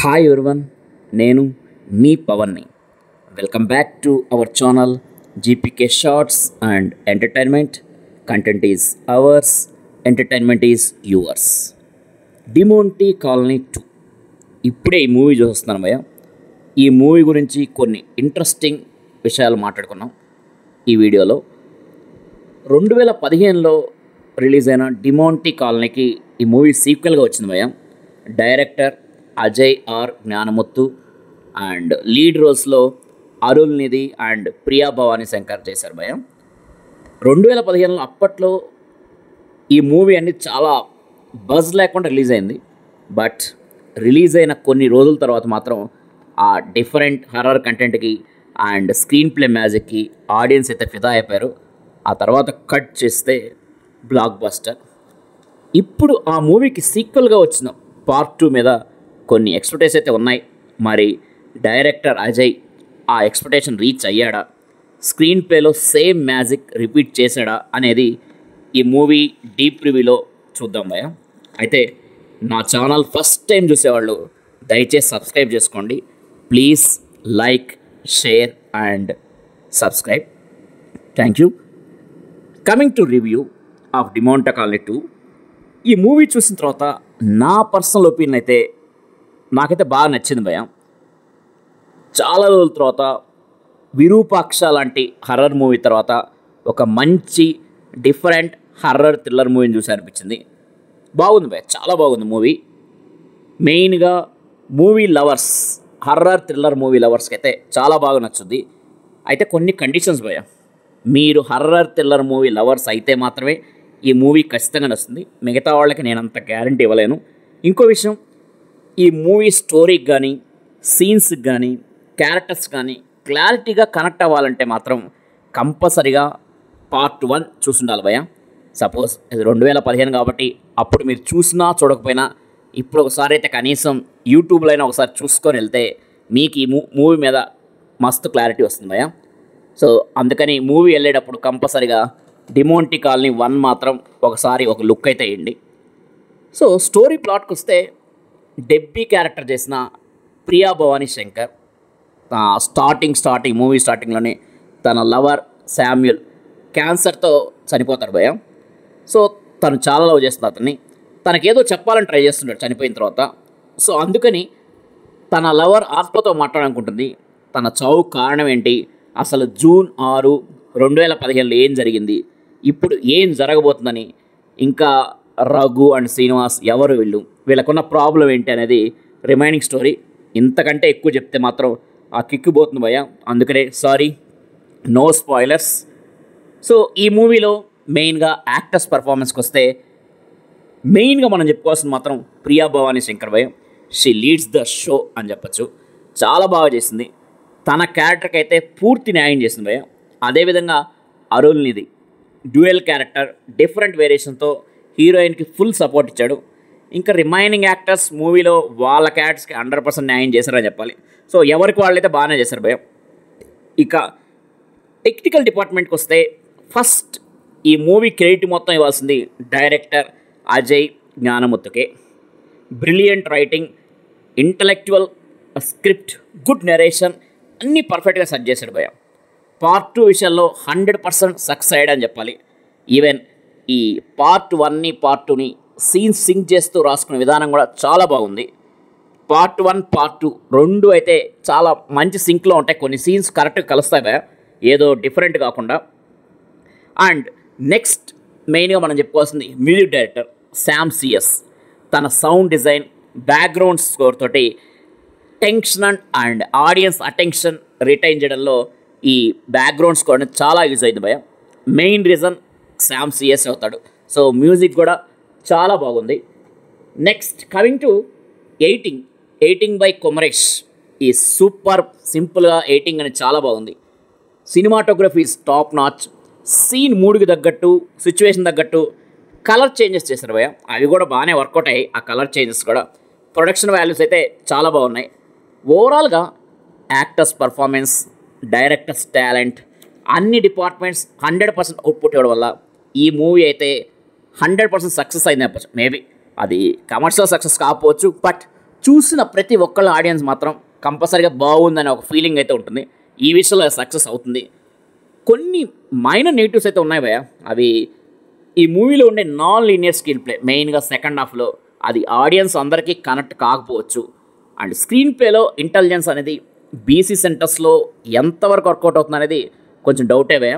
Hi everyone, నేను మీ పవన్ని. Welcome back to our channel GPK shorts and entertainment. Content is ours, entertainment is yours. Demonte Colony 2 ఇప్పుడే ఈ movie చూస్తున్నాను భయ్య. ఈ మూవీ గురించి కొన్ని ఇంట్రెస్టింగ్ విషయాలు మాట్లాడుకున్నాం ఈ వీడియోలో. 2015లో రిలీజ్ అయిన డిమోంటీ కాలనీకి ఈ మూవీ సీక్వెల్గా వచ్చింది భయ్య. Director Ajay R Gnanamuthu and lead రోల్స్లో అరుల్ నిధి అండ్ ప్రియా భవానీ శంకర్ చేశారు భయ్య. 2015లో అప్పట్లో ఈ మూవీ అన్ని చాలా బజ్ లేకుండా రిలీజ్ అయింది. బట్ రిలీజ్ అయిన కొన్ని రోజుల తర్వాత మాత్రం ఆ డిఫరెంట్ హర్రర్ కంటెంట్కి అండ్ స్క్రీన్ ప్లే మ్యాజిక్కి ఆడియన్స్ అయితే ఫిదా అయిపోయారు. ఆ తర్వాత కట్ చేస్తే బ్లాక్ బస్టర్. ఇప్పుడు ఆ మూవీకి సీక్వెల్గా వచ్చిన పార్ట్ 2 మీద కొన్ని ఎక్స్పెక్టేషన్స్ అయితే ఉన్నాయి. మరి డైరెక్టర్ అజయ్ ఆ ఎక్స్పెక్టేషన్ రీచ్ అయ్యాడా, స్క్రీన్ ప్లేలో సేమ్ మ్యాజిక్ రిపీట్ చేశాడా అనేది ఈ మూవీ డీప్ రివ్యూలో చూద్దాం భయ్య. అయితే నా ఛానల్ ఫస్ట్ టైం చూసేవాళ్ళు దయచేసి సబ్స్క్రైబ్ చేసుకోండి. Please like, share and subscribe. Thank you. Coming to review of Demonte Colony 2. ఈ మూవీ చూసిన తర్వాత నా పర్సనల్ ఒపీనియన్ అయితే నాకైతే బాగా నచ్చింది భయ్య. చాలా రోజుల తర్వాత విరూపాక్ష లాంటి హర్రర్ మూవీ తర్వాత ఒక మంచి డిఫరెంట్ హర్రర్ థ్రిల్లర్ మూవీని చూసి అనిపించింది. బాగుంది భయ్య, చాలా బాగుంది మూవీ. మెయిన్గా movie lovers, horror thriller movie లవర్స్కి అయితే చాలా బాగా నచ్చుద్ది. అయితే కొన్ని కండిషన్స్ భయ్య. మీరు హర్రర్ థ్రిల్లర్ మూవీ లవర్స్ అయితే మాత్రమే ఈ మూవీ ఖచ్చితంగా నచ్చుతుంది. మిగతా వాళ్ళకి నేను అంత గ్యారంటీ ఇవ్వలేను. ఇంకో విషయం, ఈ మూవీ స్టోరీకి కానీ సీన్స్కి కానీ క్యారెక్టర్స్ కానీ క్లారిటీగా కనెక్ట్ అవ్వాలంటే మాత్రం కంపల్సరిగా పార్ట్ 1 చూసుండాలి భయ్య. సపోజ్ ఇది 2015 కాబట్టి అప్పుడు మీరు చూసినా చూడకపోయినా ఇప్పుడు ఒకసారి అయితే కనీసం యూట్యూబ్లో అయినా ఒకసారి చూసుకొని వెళ్తే మీకు ఈ మూవీ మీద మస్తు క్లారిటీ వస్తుంది భయ్య. సో అందుకని మూవీ వెళ్ళేటప్పుడు కంపల్సరిగా డిమోంటీ కాలనీ 1 మాత్రం ఒకసారి ఒక లుక్ అయితే వేయండి. సో స్టోరీ ప్లాట్కి వస్తే, డెబ్బీ క్యారెక్టర్ చేసిన ప్రియా భవానీ శంకర్ స్టార్టింగ్ మూవీ స్టార్టింగ్లోనే తన లవర్ శామ్యుల్ క్యాన్సర్తో చనిపోతాడు భయ్య. సో తను చాలా లవ్ చేస్తుంది అతన్ని. తనకేదో చెప్పాలని ట్రై చేస్తున్నాడు చనిపోయిన తర్వాత. సో అందుకని తన లవర్ ఆత్మతో మాట్లాడాలనుకుంటుంది. తన చావు కారణం ఏంటి, అసలు జూన్ 6, 2015లో ఏం జరిగింది, ఇప్పుడు ఏం జరగబోతుందని, ఇంకా రఘు అండ్ శ్రీనివాస్ ఎవరు వీళ్ళకున్న ప్రాబ్లం ఏంటి అనేది రిమైనింగ్ స్టోరీ. ఇంతకంటే ఎక్కువ చెప్తే మాత్రం ఆ కిక్కు పోతుంది భయ్య. అందుకనే సారీ, నో స్పాయిలర్స్. సో ఈ మూవీలో మెయిన్గా యాక్టర్స్ పర్ఫార్మెన్స్కి వస్తే, మెయిన్గా మనం చెప్పుకోవాల్సింది మాత్రం ప్రియా భవానీ శంకర్ భయ్య. షీ లీడ్స్ ద షో అని చెప్పచ్చు. చాలా బాగా చేసింది. తన క్యారెక్టర్కి అయితే పూర్తి న్యాయం చేసింది భయ్య. అదేవిధంగా అరుల్ నిధి డ్యూయల్ క్యారెక్టర్, డిఫరెంట్ వేరియేషన్తో హీరోయిన్కి ఫుల్ సపోర్ట్ ఇచ్చాడు. ఇంకా రిమైనింగ్ యాక్టర్స్ మూవీలో వాళ్ళ క్యారెక్టర్స్కి 100% న్యాయం చేశారని చెప్పాలి. సో ఎవరికి వాళ్ళైతే బాగానే చేశారు భయ్య. ఇక టెక్నికల్ డిపార్ట్మెంట్కి వస్తే, ఫస్ట్ ఈ మూవీ క్రెడిట్ మొత్తం ఇవ్వాల్సింది డైరెక్టర్ అజయ్ జ్ఞానముత్తుకే. Brilliant writing, intellectual script, good narration అన్నీ పర్ఫెక్ట్గా సెట్ చేశాడు భయ్య. పార్ట్ 2 విషయంలో 100% సక్సెస్ అయ్యాడని చెప్పాలి. ఈవెన్ ఈ పార్ట్ 1ని పార్ట్ 2ని సీన్స్ సింక్ చేస్తూ రాసుకునే విధానం కూడా చాలా బాగుంది. పార్ట్ 1, పార్ట్ 2 రెండు అయితే చాలా మంచి సింక్లో ఉంటాయి. కొన్ని సీన్స్ కరెక్ట్గా కలుస్తాయి భయ్య, ఏదో డిఫరెంట్ కాకుండా. అండ్ నెక్స్ట్ మెయిన్గా మనం చెప్పుకోవాల్సింది మ్యూజిక్ డైరెక్టర్ శామ్ సిఎస్. తన సౌండ్ డిజైన్, బ్యాక్గ్రౌండ్ స్కోర్ తోటి tension and audience attention retain చేయడంలో ఈ బ్యాక్గ్రౌండ్ స్కోర్ అనేది చాలా యూజ్ అయింది భయ్య. మెయిన్ రీజన్ శామ్ సిఎస్ అవుతాడు. సో మ్యూజిక్ కూడా చాలా బాగుంది. Next coming to editing by Kumaresh ఈ సూపర్. సింపుల్గా ఎయిటింగ్ అనేది చాలా బాగుంది. Cinematography is top notch. Scene మూడ్కి తగ్గట్టు, సిచ్యువేషన్ తగ్గట్టు కలర్ చేంజెస్ చేశారు భయ్య. అవి కూడా బాగానే వర్కౌట్ అయ్యాయి. ఆ కలర్ చేంజెస్ కూడా ప్రొడక్షన్ వాల్యూస్ అయితే చాలా బాగున్నాయి. ఓవరాల్గా యాక్టర్స్ పర్ఫార్మెన్స్, డైరెక్టర్స్ టాలెంట్, అన్ని డిపార్ట్మెంట్స్ 100% అవుట్పుట్ ఇవ్వడం వల్ల ఈ మూవీ అయితే 100% సక్సెస్ అయింది చెప్పచ్చు. మేబీ అది కమర్షియల్ సక్సెస్ కాకపోవచ్చు, బట్ చూసిన ప్రతి ఒక్కళ్ళ ఆడియన్స్ మాత్రం కంపల్సరీగా బాగుందనే ఒక ఫీలింగ్ అయితే ఉంటుంది. ఈ విషయంలో సక్సెస్ అవుతుంది. కొన్ని మైనర్ నెగిటివ్స్ అయితే ఉన్నాయి భయ్య. అవి ఈ మూవీలో ఉండే నాన్ లీనియర్ స్క్రీన్ ప్లే, మెయిన్గా సెకండ్ హాఫ్లో అది ఆడియన్స్ అందరికీ కనెక్ట్ కాకపోవచ్చు. అండ్ స్క్రీన్ ప్లేలో ఇంటెలిజెన్స్ అనేది బీసీ సెంటర్స్లో ఎంతవరకు వర్కౌట్ అవుతుంది అనేది కొంచెం డౌటే భయ్య.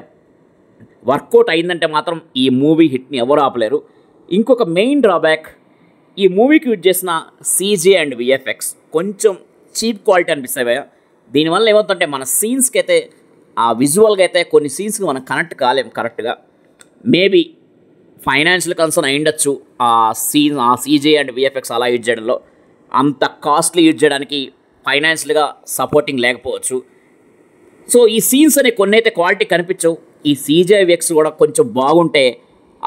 వర్కౌట్ అయిందంటే మాత్రం ఈ మూవీ హిట్ని ఎవరు ఆపలేరు. ఇంకొక మెయిన్ డ్రాబ్యాక్, ఈ మూవీకి యూజ్ చేసిన సీజీ అండ్ విఎఫ్ఎక్స్ కొంచెం చీప్ క్వాలిటీ అనిపిస్తాయి భయ్య. దీనివల్ల ఏమవుతుందంటే మన సీన్స్కి అయితే ఆ విజువల్గా అయితే కొన్ని సీన్స్కి మనం కనెక్ట్ కాలేం కరెక్ట్గా. మేబీ ఫైనాన్షియల్ కన్సర్న్ అయ్యుండొచ్చు ఆ సీజీ అండ్ విఎఫ్ఎక్స్ అలా యూజ్ చేయడంలో. అంత కాస్ట్లీ యూజ్ చేయడానికి ఫైనాన్షియల్గా సపోర్టింగ్ లేకపోవచ్చు. సో ఈ సీన్స్ అనే కొన్ని అయితే క్వాలిటీ కనిపించవు. ఈ సీజీవిఎక్స్ కూడా కొంచెం బాగుంటే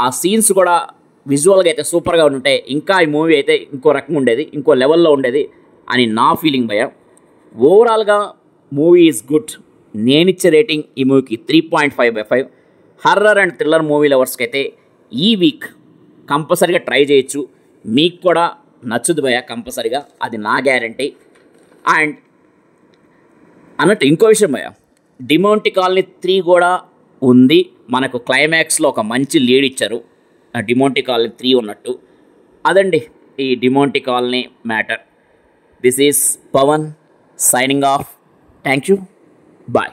ఆ సీన్స్ కూడా విజువల్గా అయితే సూపర్గా ఉంటే ఇంకా ఈ మూవీ అయితే ఇంకో రకంగా ఉండేది, ఇంకో లెవెల్లో ఉండేది అని నా ఫీలింగ్ భయ్య. ఓవరాల్గా మూవీ ఈజ్ గుడ్. నేనిచ్చే రేటింగ్ ఈ మూవీకి 3.5/5. హర్రర్ అండ్ థ్రిల్లర్ మూవీ లవర్స్కి అయితే ఈ వీక్ కంపల్సరీగా ట్రై చేయొచ్చు. మీకు కూడా నచ్చుదు భయ్య కంపల్సరీగా, అది నా గ్యారంటీ. అండ్ అన్నట్టు ఇంకో విషయం భయ్య, డిమోంటీ కాలనీ 3 కూడా ఉంది. మనకు క్లైమాక్స్లో ఒక మంచి లీడ్ ఇచ్చారు డిమోంటీ కాలనీ 3 ఉన్నట్టు. అదండి ఈ Demonte Colony matter. This is Pavan signing off. Thank you. Bye.